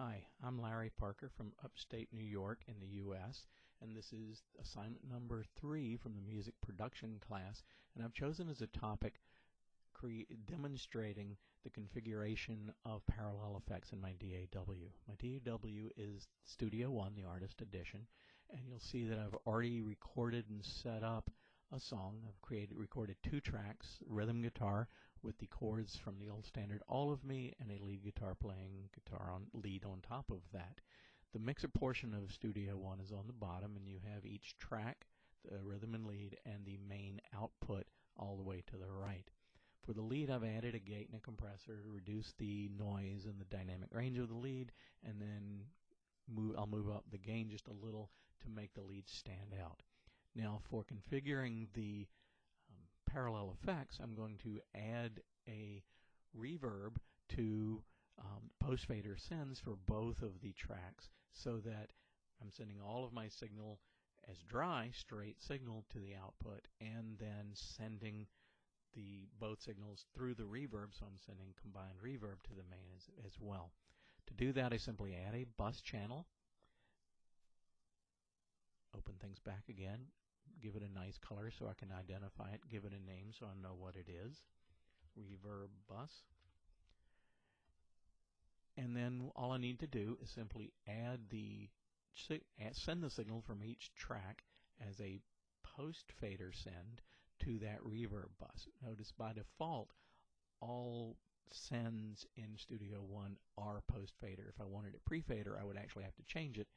Hi, I'm Larry Parker from upstate New York in the U.S., and this is assignment number 3 from the music production class, and I've chosen as a topic demonstrating the configuration of parallel effects in my DAW. My DAW is Studio One, the Artist Edition, and you'll see that I've already recorded and set up a song. I've recorded 2 tracks, rhythm guitar with the chords from the old standard All of Me, and a lead guitar playing lead on top of that. The mixer portion of Studio One is on the bottom, and you have each track, the rhythm and lead, and the main output all the way to the right. For the lead, I've added a gate and a compressor to reduce the noise and the dynamic range of the lead, and then I'll move up the gain just a little to make the lead stand out. Now, for configuring the parallel effects, I'm going to add a reverb to post-fader sends for both of the tracks so that I'm sending all of my signal as dry, straight signal to the output, and then sending both signals through the reverb, so I'm sending combined reverb to the main as well. To do that, I simply add a bus channel, open things back again, give it a nice color so I can identify it, give it a name so I know what it is, reverb bus. And then all I need to do is simply send the signal from each track as a post-fader send to that reverb bus. Notice by default, all sends in Studio One are post-fader. If I wanted it pre-fader, I would actually have to change it,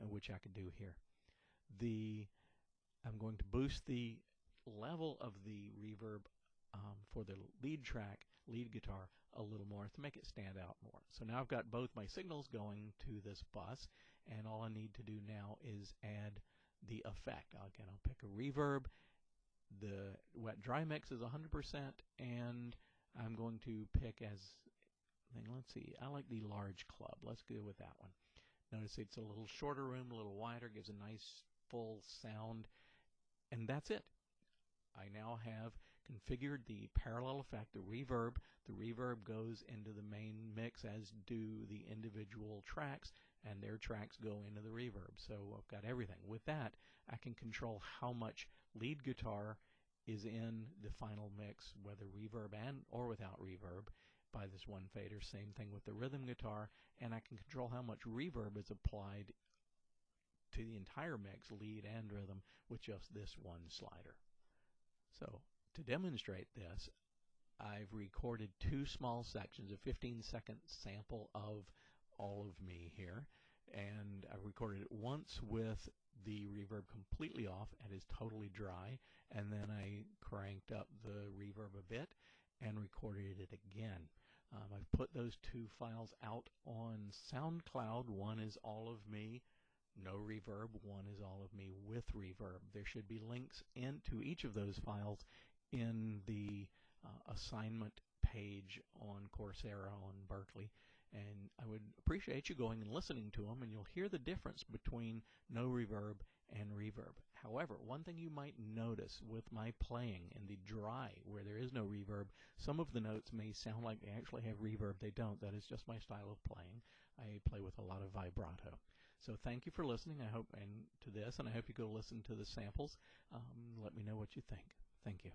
which I could do here. I'm going to boost the level of the reverb for the lead track, lead guitar, a little more to make it stand out more. So now I've got both my signals going to this bus, and all I need to do now is add the effect. Again, I'll pick a reverb. The wet dry mix is 100%, and I'm going to pick let's see, I like the large club. Let's go with that one. Notice it's a little shorter room, a little wider, gives a nice full sound, and that's it. I now have configured the parallel effect, the reverb. The reverb goes into the main mix, as do the individual tracks, and their tracks go into the reverb. So I've got everything. With that, I can control how much lead guitar is in the final mix, whether reverb or without reverb, by this one fader. Same thing with the rhythm guitar, and I can control how much reverb is applied to the entire mix, lead and rhythm, with just this one slider. So to demonstrate this, I've recorded 2 small sections, a 15-second sample of All of Me here, and I've recorded it once with the reverb completely off and is totally dry, and then I cranked up the reverb a bit and recorded it again. I've put those 2 files out on SoundCloud. One is All of Me, no reverb. One is All of Me with reverb. There should be links into each of those files in the assignment page on Coursera on Berkeley, and I would appreciate you going and listening to them, and you'll hear the difference between no reverb and reverb. However, one thing you might notice with my playing in the dry, where there is no reverb, some of the notes may sound like they actually have reverb. They don't. That is just my style of playing. I play with a lot of vibrato. So thank you for listening, I hope, to this, and I hope you go listen to the samples. Let me know what you think. Thank you.